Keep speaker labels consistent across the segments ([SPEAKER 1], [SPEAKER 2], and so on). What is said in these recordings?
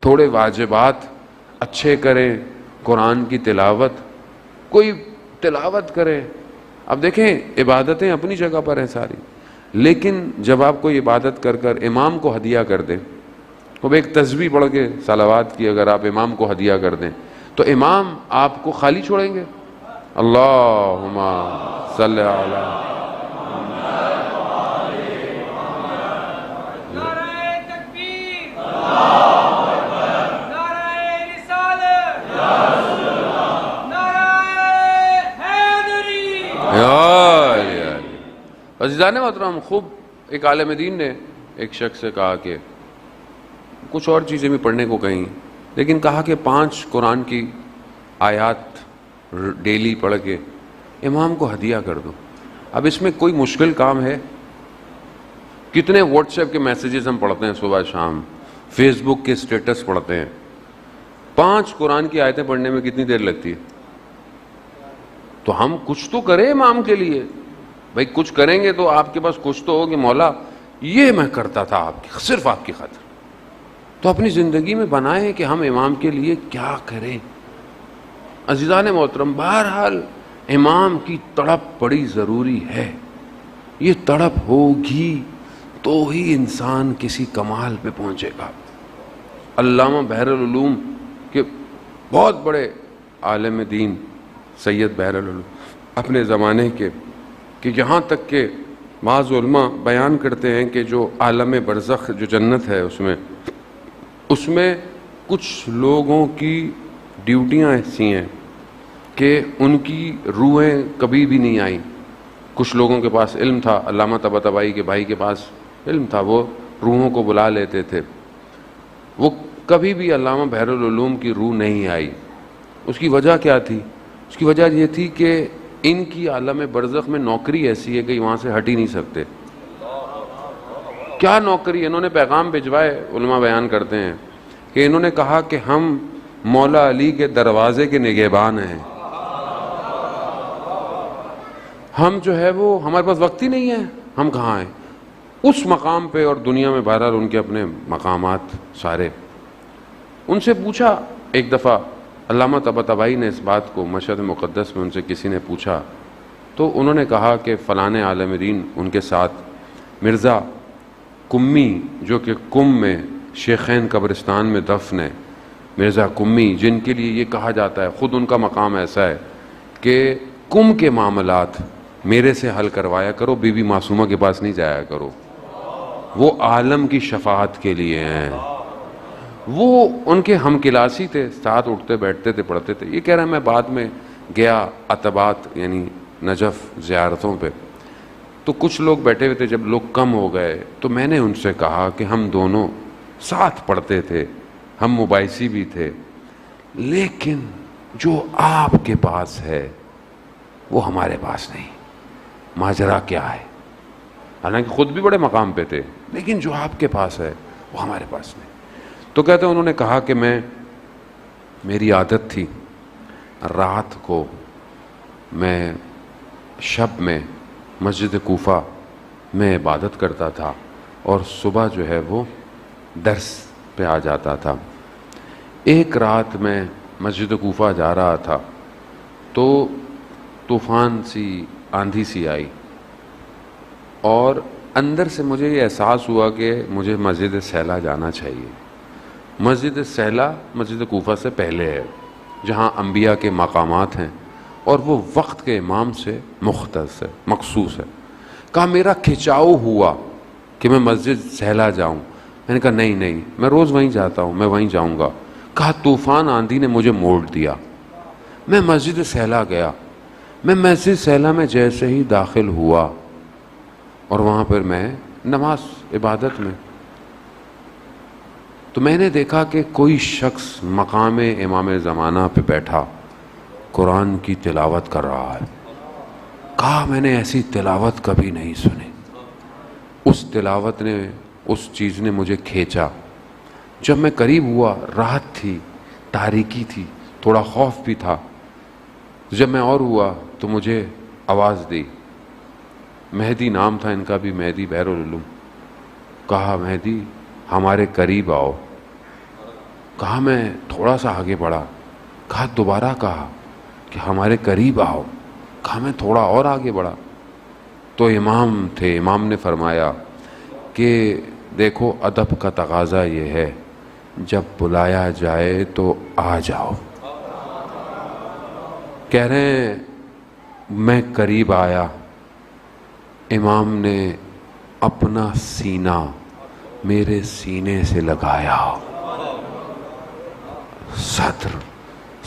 [SPEAKER 1] تھوڑے واجبات اچھے کریں، قرآن کی تلاوت، کوئی تلاوت کرے. اب دیکھیں عبادتیں اپنی جگہ پر ہیں ساری، لیکن جب آپ کوئی عبادت کر کر امام کو ہدیہ کر دیں، اب ایک تسبیح پڑھ کے صلوات کی اگر آپ امام کو ہدیہ کر دیں تو امام آپ کو خالی چھوڑیں گے؟ اللہم صلی علی. عزیزان محترم، خوب ایک عالم دین نے ایک شخص سے کہا کہ کچھ اور چیزیں بھی پڑھنے کو کہیں، لیکن کہا کہ 5 قرآن کی آیات ڈیلی پڑھ کے امام کو ہدیہ کر دو. اب اس میں کوئی مشکل کام ہے؟ کتنے واٹس ایپ کے میسیجز ہم پڑھتے ہیں صبح شام، فیس بک کے اسٹیٹس پڑھتے ہیں. 5 قرآن کی آیتیں پڑھنے میں کتنی دیر لگتی ہے؟ تو ہم کچھ تو کریں امام کے لیے. بھائی کچھ کریں گے تو آپ کے پاس کچھ تو ہو کہ مولا یہ میں کرتا تھا آپ کی، صرف آپ کی خاطر. تو اپنی زندگی میں بنائیں کہ ہم امام کے لیے کیا کریں. عزیزان محترم، بہرحال امام کی تڑپ بڑی ضروری ہے. یہ تڑپ ہوگی تو ہی انسان کسی کمال پہ پہنچے گا. علامہ بحر العلوم کے بہت بڑے عالم دین سید بحر العلوم اپنے زمانے کے، کہ یہاں تک کہ بعض علماء بیان کرتے ہیں کہ جو عالم برزخ جو جنت ہے اس میں کچھ لوگوں کی ڈیوٹیاں ایسی ہیں کہ ان کی روحیں کبھی بھی نہیں آئیں. کچھ لوگوں کے پاس علم تھا، علامہ طباطبائی کے بھائی کے پاس علم تھا، وہ روحوں کو بلا لیتے تھے. وہ کبھی بھی علامہ بحر العلوم کی روح نہیں آئی. اس کی وجہ کیا تھی؟ اس کی وجہ یہ تھی کہ ان کی عالم برزخ میں نوکری ایسی ہے کہ وہاں سے ہٹ ہی نہیں سکتے. کیا نوکری؟ انہوں نے پیغام بھجوائے، علماء بیان کرتے ہیں کہ انہوں نے کہا کہ ہم مولا علی کے دروازے کے نگہبان ہیں. ہم جو ہے وہ ہمارے پاس وقت ہی نہیں ہے، ہم کہاں ہیں اس مقام پہ. اور دنیا میں بہرحال ان کے اپنے مقامات سارے. ان سے پوچھا ایک دفعہ، علامہ طباطبائی نے اس بات کو مشہد مقدس میں ان سے کسی نے پوچھا تو انہوں نے کہا کہ فلاں عالم دین ان کے ساتھ مرزا کمی، جو کہ کم میں شیخین قبرستان میں دفن ہے، مرزا کمی، جن کے لیے یہ کہا جاتا ہے، خود ان کا مقام ایسا ہے کہ کم کے معاملات میرے سے حل کروایا کرو، بی بی معصومہ کے پاس نہیں جایا کرو. وہ عالم کی شفاعت کے لیے ہیں. وہ ان کے ہم کلاسی تھے، ساتھ اٹھتے بیٹھتے تھے، پڑھتے تھے. یہ کہہ رہا ہے میں بعد میں گیا عتبات یعنی نجف زیارتوں پہ، تو کچھ لوگ بیٹھے ہوئے تھے. جب لوگ کم ہو گئے تو میں نے ان سے کہا کہ ہم دونوں ساتھ پڑھتے تھے، ہم مباحثی بھی تھے، لیکن جو آپ کے پاس ہے وہ ہمارے پاس نہیں. ماجرا کیا ہے؟ حالانکہ خود بھی بڑے مقام پہ تھے، لیکن جو آپ کے پاس ہے وہ ہمارے پاس نہیں. تو کہتے ہیں انہوں نے کہا کہ میری عادت تھی رات کو میں شب میں مسجد کوفہ میں عبادت کرتا تھا اور صبح جو ہے وہ درس پہ آ جاتا تھا. ایک رات میں مسجد کوفہ جا رہا تھا تو طوفان سی آندھی سی آئی اور اندر سے مجھے یہ احساس ہوا کہ مجھے مسجد سہلا جانا چاہیے. مسجد سہلا مسجد کوفہ سے پہلے ہے، جہاں انبیاء کے مقامات ہیں اور وہ وقت کے امام سے مختص ہے، مخصوص ہے. کہا میرا کھچاؤ ہوا کہ میں مسجد سہلا جاؤں. میں نے کہا نہیں میں روز وہیں جاتا ہوں، میں وہیں جاؤں گا. کہا طوفان آندھی نے مجھے موڑ دیا. میں مسجد سہلا گیا. میں مسجد سہلا میں جیسے ہی داخل ہوا اور وہاں پر میں نماز عبادت میں، تو میں نے دیکھا کہ کوئی شخص مقام امام زمانہ پہ بیٹھا قرآن کی تلاوت کر رہا ہے. کہا میں نے ایسی تلاوت کبھی نہیں سنی. اس تلاوت نے، اس چیز نے مجھے کھینچا. جب میں قریب ہوا، رات تھی، تاریکی تھی، تھوڑا خوف بھی تھا. جب میں اور ہوا تو مجھے آواز دی. مہدی نام تھا ان کا بھی، مہدی بحر العلوم. کہا مہدی ہمارے قریب آؤ. کہا میں تھوڑا سا آگے بڑھا، کہا دوبارہ کہا کہ ہمارے قریب آؤ، کہا میں تھوڑا اور آگے بڑھا، تو امام تھے، امام نے فرمایا کہ دیکھو ادب کا تقاضا یہ ہے جب بلایا جائے تو آ جاؤ۔ کہہ رہے ہیں میں قریب آیا، امام نے اپنا سینہ میرے سینے سے لگایا، صدر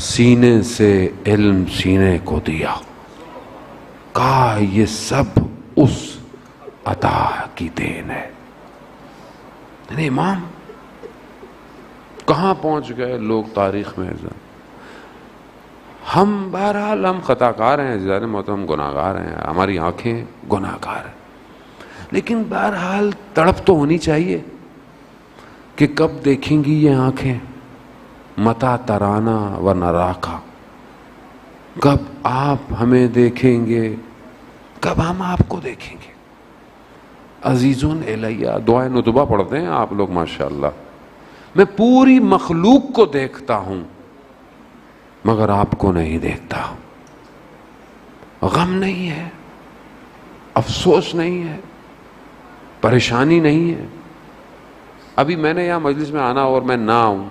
[SPEAKER 1] سینے سے علم سینے کو دیا، کہا یہ سب اس عطا کی دین ہے۔ یعنی امام کہاں پہنچ گئے لوگ تاریخ میں۔ ہم بہرحال ہم خطا کار ہیں عزیزان محترم، گناہ گار ہیں، ہماری آنکھیں گناہ گار ہیں، لیکن بہرحال تڑپ تو ہونی چاہیے کہ کب دیکھیں گی یہ آنکھیں، متا ترانا و نراکا، کب آپ ہمیں دیکھیں گے، کب ہم آپ کو دیکھیں گے۔ عزیزون الیہ دعائے ندبہ پڑھتے ہیں آپ لوگ ماشاءاللہ، میں پوری مخلوق کو دیکھتا ہوں مگر آپ کو نہیں دیکھتا۔ غم نہیں ہے، افسوس نہیں ہے، پریشانی نہیں ہے۔ ابھی میں نے یہاں مجلس میں آنا اور میں نہ آؤں،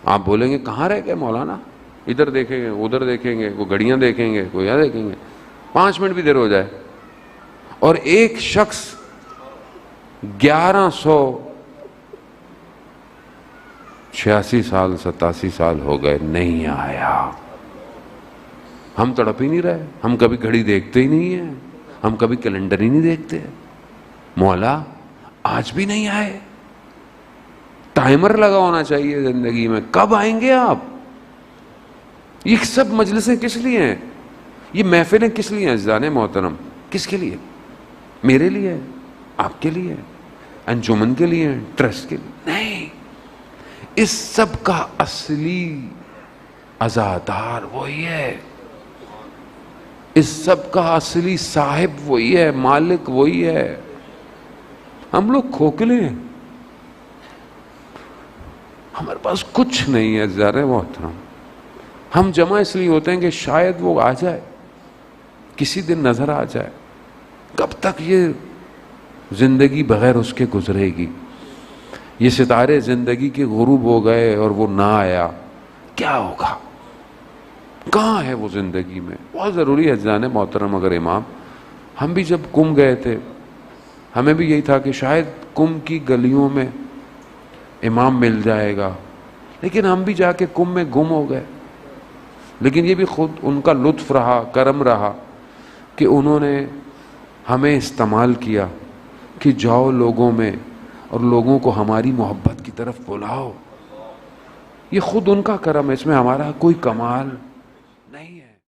[SPEAKER 1] آپ بولیں گے کہاں رہ گئے مولانا، ادھر دیکھیں گے ادھر دیکھیں گے، کوئی گھڑیاں دیکھیں گے کوئی یہاں دیکھیں گے، 5 منٹ بھی دیر ہو جائے اور ایک شخص 1186 سال 87 سال ہو گئے نہیں آیا، ہم تڑپ ہی نہیں رہے، ہم کبھی گھڑی دیکھتے ہی نہیں ہیں، ہم کبھی کیلنڈر ہی نہیں دیکھتے، مولا آج بھی نہیں آئے۔ ٹائمر لگا ہونا چاہیے زندگی میں، کب آئیں گے آپ؟ یہ سب مجلسیں کس لیے ہیں، یہ محفلیں کس لیے ہیں عزیزان محترم؟ کس کے لیے؟ میرے لیے، آپ کے لیے، انجمن کے لیے، ٹرسٹ کے لیے نہیں۔ اس سب کا اصلی عزادار وہی ہے، اس سب کا اصلی صاحب وہی ہے، مالک وہی ہے۔ ہم لوگ کھوکھلے ہیں، ہمارے پاس کچھ نہیں ہے عزیزان محترم۔ ہم جمع اس لیے ہوتے ہیں کہ شاید وہ آ جائے، کسی دن نظر آ جائے۔ کب تک یہ زندگی بغیر اس کے گزرے گی؟ یہ ستارے زندگی کے غروب ہو گئے اور وہ نہ آیا، کیا ہوگا؟ کہاں ہے وہ زندگی میں؟ بہت ضروری ہے عزیزان محترم۔ اگر امام، ہم بھی جب کم گئے تھے ہمیں بھی یہی تھا کہ شاید کم کی گلیوں میں امام مل جائے گا، لیکن ہم بھی جا کے کم میں گم ہو گئے۔ لیکن یہ بھی خود ان کا لطف رہا، کرم رہا کہ انہوں نے ہمیں استعمال کیا کہ جاؤ لوگوں میں اور لوگوں کو ہماری محبت کی طرف بلاؤ۔ یہ خود ان کا کرم ہے، اس میں ہمارا کوئی کمال نہیں ہے۔